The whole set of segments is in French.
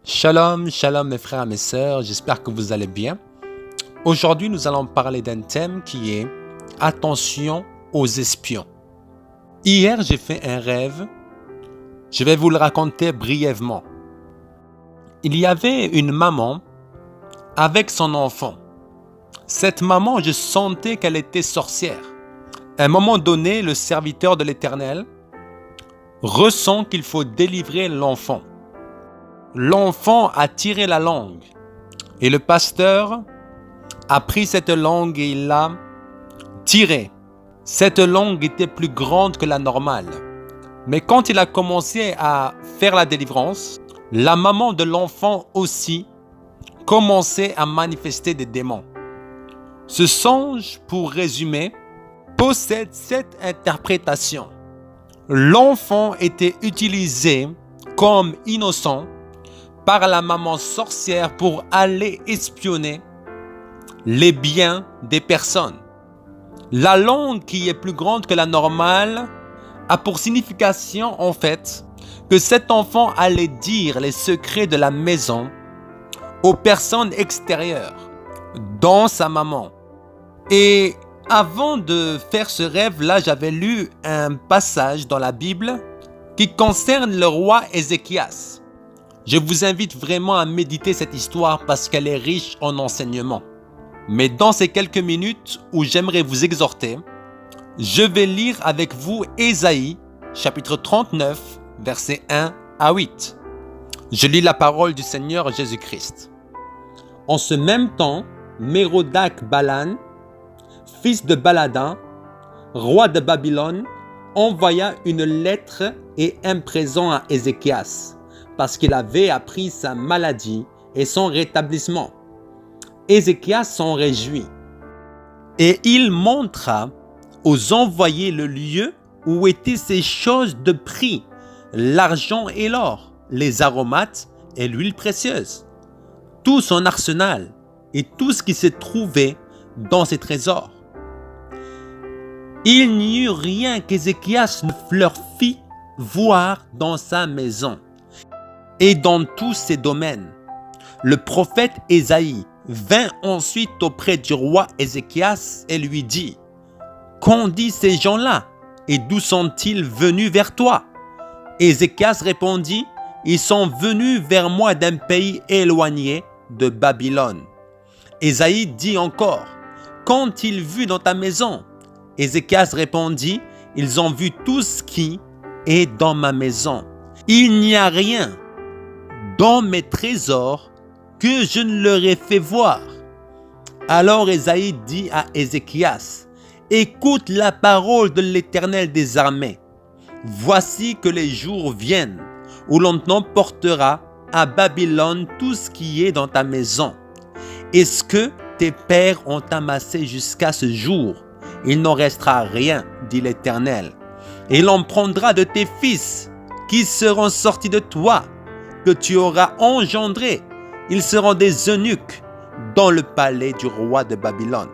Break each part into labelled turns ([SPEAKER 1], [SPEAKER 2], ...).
[SPEAKER 1] Shalom, shalom mes frères et mes sœurs, j'espère que vous allez bien. Aujourd'hui, nous allons parler d'un thème qui est « Attention aux espions ». Hier, j'ai fait un rêve, je vais vous le raconter brièvement. Il y avait une maman avec son enfant. Cette maman, je sentais qu'elle était sorcière. À un moment donné, le serviteur de l'Éternel ressent qu'il faut délivrer l'enfant. L'enfant a tiré la langue et le pasteur a pris cette langue et il l'a tirée. Cette langue était plus grande que la normale. Mais quand il a commencé à faire la délivrance, la maman de l'enfant aussi commençait à manifester des démons. Ce songe, pour résumer, possède cette interprétation. L'enfant était utilisé comme innocent par la maman sorcière pour aller espionner les biens des personnes. La langue qui est plus grande que la normale a pour signification en fait que cet enfant allait dire les secrets de la maison aux personnes extérieures, dont sa maman. Et avant de faire ce rêve-là, j'avais lu un passage dans la Bible qui concerne le roi Ézéchias. Je vous invite vraiment à méditer cette histoire parce qu'elle est riche en enseignements. Mais dans ces quelques minutes où j'aimerais vous exhorter, je vais lire avec vous Ésaïe, chapitre 39, versets 1 à 8. Je lis la parole du Seigneur Jésus-Christ. En ce même temps, Mérodach-Balan, fils de Baladin, roi de Babylone, envoya une lettre et un présent à Ézéchias, parce qu'il avait appris sa maladie et son rétablissement. Ézéchias s'en réjouit. Et il montra aux envoyés le lieu où étaient ces choses de prix, l'argent et l'or, les aromates et l'huile précieuse, tout son arsenal et tout ce qui se trouvait dans ses trésors. Il n'y eut rien qu'Ézéchias ne leur fit voir dans sa maison et dans tous ses domaines. Le prophète Ésaïe vint ensuite auprès du roi Ézéchias et lui dit : « Qu'ont dit ces gens-là et d'où sont-ils venus vers toi ?» Ézéchias répondit : « Ils sont venus vers moi d'un pays éloigné de Babylone. » Ésaïe dit encore : « Qu'ont-ils vu dans ta maison ?» Ézéchias répondit : « Ils ont vu tout ce qui est dans ma maison. Il n'y a rien dans mes trésors que je ne leur ai fait voir. » Alors Ésaïe dit à Ézéchias : « Écoute la parole de l'Éternel des armées. Voici que les jours viennent où l'on emportera à Babylone tout ce qui est dans ta maison. Et ce que tes pères ont amassé jusqu'à ce jour, il n'en restera rien, dit l'Éternel. Et l'on prendra de tes fils qui seront sortis de toi, que tu auras engendrés. Ils seront des eunuques dans le palais du roi de Babylone. »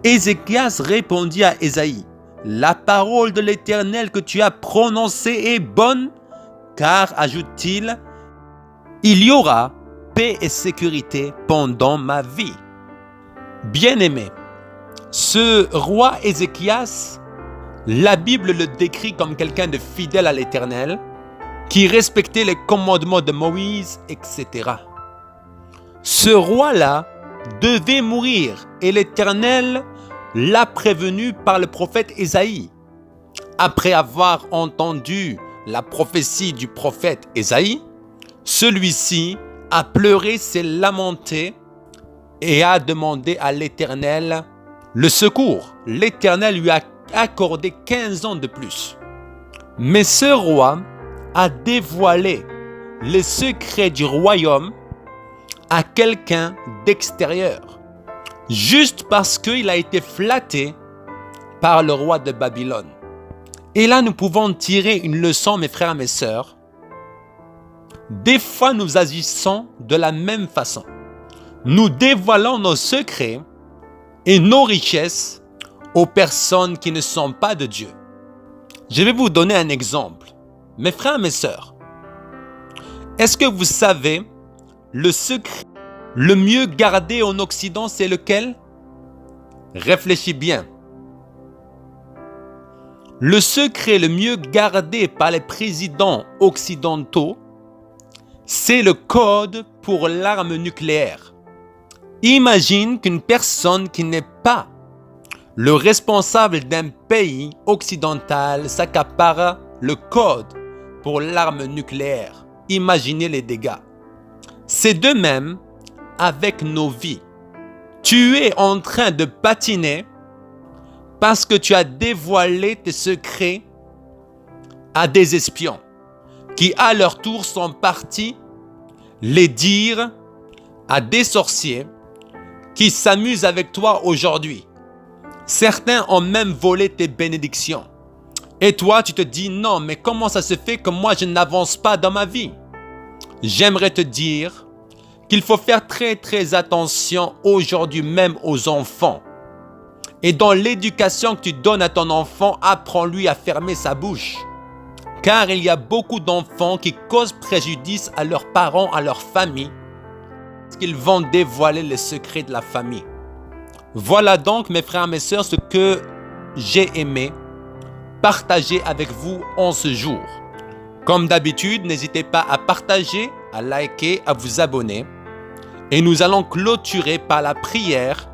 [SPEAKER 1] Ézéchias répondit à Ésaïe : « La parole de l'Éternel que tu as prononcée est bonne, car, ajoute-t-il, il y aura paix et sécurité pendant ma vie. » Bien-aimé, ce roi Ézéchias, la Bible le décrit comme quelqu'un de fidèle à l'Éternel, qui respectait les commandements de Moïse, etc. Ce roi-là devait mourir et l'Éternel l'a prévenu par le prophète Ésaïe. Après avoir entendu la prophétie du prophète Ésaïe, celui-ci a pleuré, s'est lamenté et a demandé à l'Éternel le secours. L'Éternel lui a accordé 15 ans de plus. Mais ce roi a dévoilé les secrets du royaume à quelqu'un d'extérieur, juste parce qu'il a été flatté par le roi de Babylone. Et là, nous pouvons tirer une leçon, mes frères et mes sœurs. Des fois, nous agissons de la même façon. Nous dévoilons nos secrets et nos richesses aux personnes qui ne sont pas de Dieu. Je vais vous donner un exemple. Mes frères et mes sœurs, Est-ce que vous savez, le secret le mieux gardé en Occident, c'est lequel? Réfléchis bien. Le secret le mieux gardé par les présidents occidentaux, c'est le code pour l'arme nucléaire. Imagine qu'une personne qui n'est pas le responsable d'un pays occidental s'accapare le code pour l'arme nucléaire. Imaginez les dégâts. C'est de même avec nos vies. Tu es en train de patiner parce que tu as dévoilé tes secrets à des espions qui à leur tour sont partis les dire à des sorciers qui s'amusent avec toi aujourd'hui. Certains ont même volé tes bénédictions. Et toi, tu te dis non, mais comment ça se fait que moi je n'avance pas dans ma vie? J'aimerais te dire qu'il faut faire très attention aujourd'hui même aux enfants. Et dans l'éducation que tu donnes à ton enfant, apprends-lui à fermer sa bouche. Car il y a beaucoup d'enfants qui causent préjudice à leurs parents, à leur famille, parce qu'ils vont dévoiler les secrets de la famille. Voilà donc, mes frères et mes sœurs, ce que j'ai aimé partager avec vous en ce jour. Comme d'habitude, n'hésitez pas à partager, à liker, à vous abonner. Et nous allons clôturer par la prière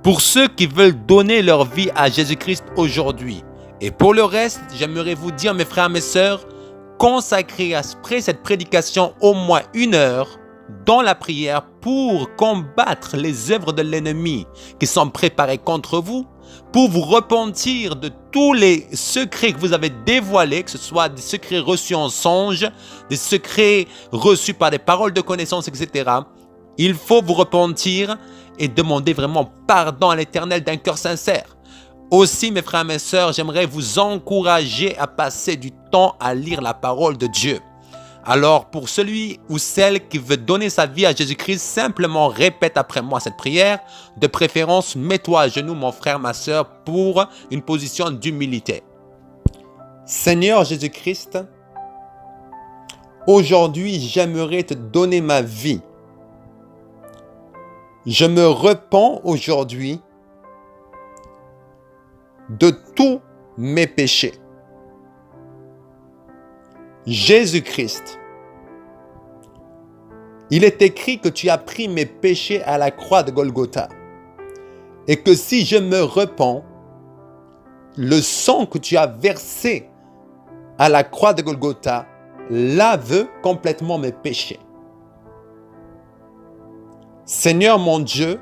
[SPEAKER 1] pour ceux qui veulent donner leur vie à Jésus-Christ aujourd'hui. Et pour le reste, j'aimerais vous dire, mes frères et mes sœurs, consacrez après cette prédication au moins 1 heure dans la prière pour combattre les œuvres de l'ennemi qui sont préparées contre vous, pour vous repentir de tous les secrets que vous avez dévoilés, que ce soit des secrets reçus en songe, des secrets reçus par des paroles de connaissance, etc. Il faut vous repentir et demander vraiment pardon à l'Éternel d'un cœur sincère. Aussi, mes frères et mes sœurs, j'aimerais vous encourager à passer du temps à lire la parole de Dieu. Alors, pour celui ou celle qui veut donner sa vie à Jésus-Christ, simplement répète après moi cette prière. De préférence, mets-toi à genoux, mon frère, ma sœur, pour une position d'humilité. Seigneur Jésus-Christ, aujourd'hui, j'aimerais te donner ma vie. Je me repens aujourd'hui de tous mes péchés. Jésus-Christ, il est écrit que tu as pris mes péchés à la croix de Golgotha et que si je me repens, le sang que tu as versé à la croix de Golgotha lave complètement mes péchés. Seigneur mon Dieu,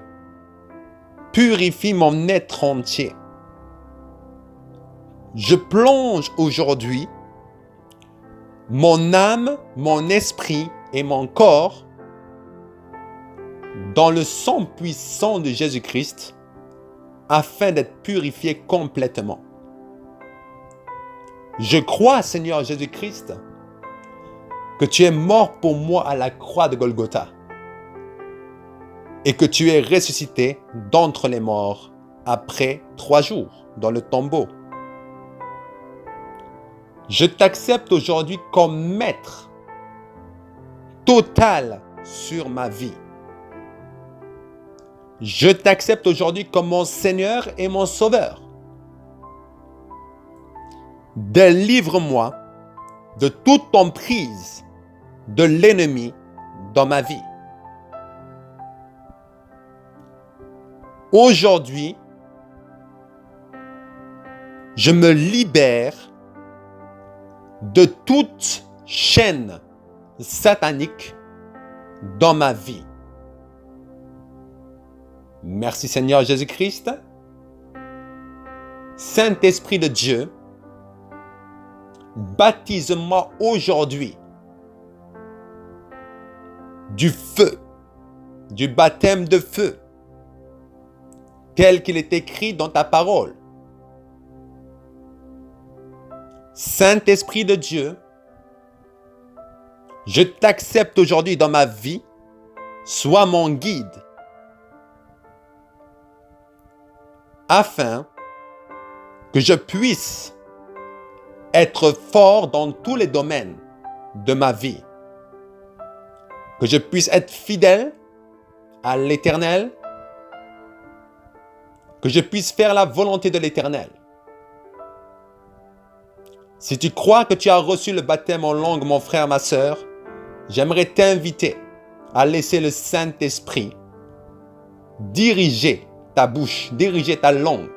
[SPEAKER 1] purifie mon être entier. Je plonge aujourd'hui mon âme, mon esprit et mon corps dans le sang puissant de Jésus-Christ afin d'être purifié complètement. Je crois, Seigneur Jésus-Christ, que tu es mort pour moi à la croix de Golgotha et que tu es ressuscité d'entre les morts après 3 jours dans le tombeau. Je t'accepte aujourd'hui comme maître total sur ma vie. Je t'accepte aujourd'hui comme mon Seigneur et mon Sauveur. Délivre-moi de toute emprise de l'ennemi dans ma vie. Aujourd'hui, je me libère de toute chaîne satanique dans ma vie. Merci Seigneur Jésus-Christ. Saint-Esprit de Dieu, baptise-moi aujourd'hui du feu, du baptême de feu, tel qu'il est écrit dans ta parole. Saint-Esprit de Dieu, je t'accepte aujourd'hui dans ma vie, sois mon guide, afin que je puisse être fort dans tous les domaines de ma vie. que je puisse être fidèle à l'Éternel, que je puisse faire la volonté de l'Éternel. Si tu crois que tu as reçu le baptême en langue, mon frère, ma sœur, j'aimerais t'inviter à laisser le Saint-Esprit diriger ta bouche, diriger ta langue.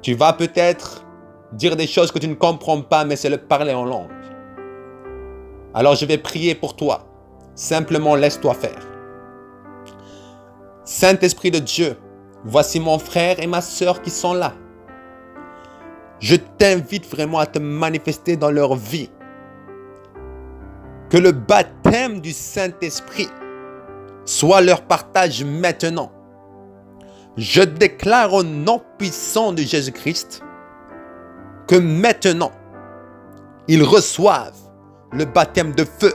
[SPEAKER 1] Tu vas peut-être dire des choses que tu ne comprends pas, mais c'est le parler en langue. Alors je vais prier pour toi. Simplement laisse-toi faire. Saint-Esprit de Dieu, voici mon frère et ma sœur qui sont là. Je t'invite vraiment à te manifester dans leur vie. Que le baptême du Saint-Esprit soit leur partage maintenant. Je déclare au nom puissant de Jésus-Christ que maintenant, ils reçoivent le baptême de feu.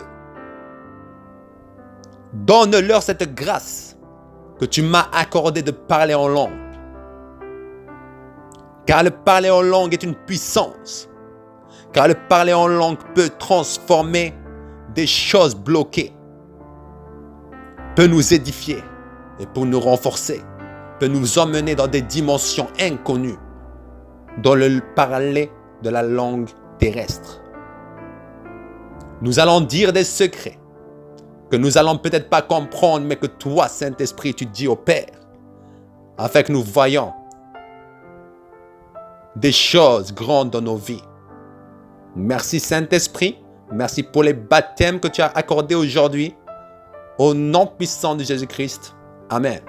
[SPEAKER 1] Donne-leur cette grâce que tu m'as accordée de parler en langue. Car le parler en langue est une puissance. Car le parler en langue peut transformer des choses bloquées. Peut nous édifier et pour nous renforcer. Peut nous emmener dans des dimensions inconnues. Dans le parler de la langue terrestre. Nous allons dire des secrets que nous allons peut-être pas comprendre, mais que toi, Saint-Esprit, tu dis au Père, afin que nous voyions des choses grandes dans nos vies. Merci Saint-Esprit, merci pour les baptêmes que tu as accordés aujourd'hui, au nom puissant de Jésus-Christ. Amen.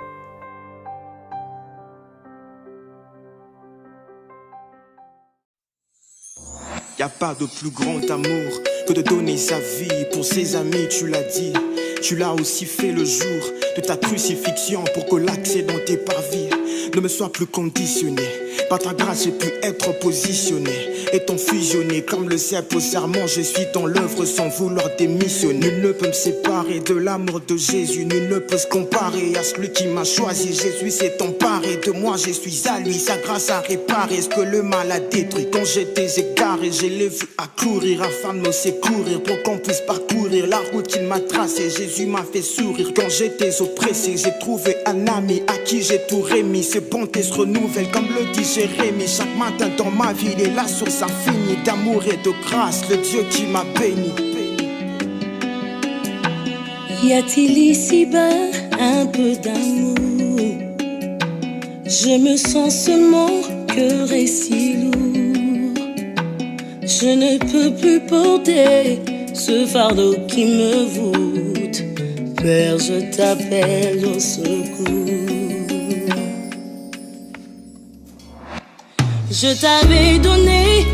[SPEAKER 2] Y a pas de plus grand amour que de donner sa vie pour ses amis, tu l'as dit. Tu l'as aussi fait le jour de ta crucifixion pour que l'accès dans tes parvis ne me soit plus conditionné. Par ta grâce, j'ai pu être positionné et ton fusionné comme le cèpe au serment. Je suis dans l'œuvre sans vouloir démissionner. Nul ne peut me séparer de l'amour de Jésus. Nul ne peut se comparer à celui qui m'a choisi. Jésus s'est emparé de moi, je suis à lui. Sa grâce a réparé ce que le mal a détruit. Quand j'étais égaré, je l'ai vu accourir afin de me secourir pour qu'on puisse parcourir la route qu'il m'a tracée. Jésus m'a fait sourire quand j'étais oppressé. J'ai trouvé un ami à qui j'ai tout remis. Ses bontés se renouvellent comme le dit Jérémie. Chaque matin dans ma vie, il est la source infinie d'amour et de grâce, le Dieu qui m'a béni.
[SPEAKER 3] Y a-t-il ici-bas un peu d'amour? Je me sens seulement cœur et si lourd. Je ne peux plus porter ce fardeau qui me voûte. Père, je t'appelle au secours. Je t'avais donné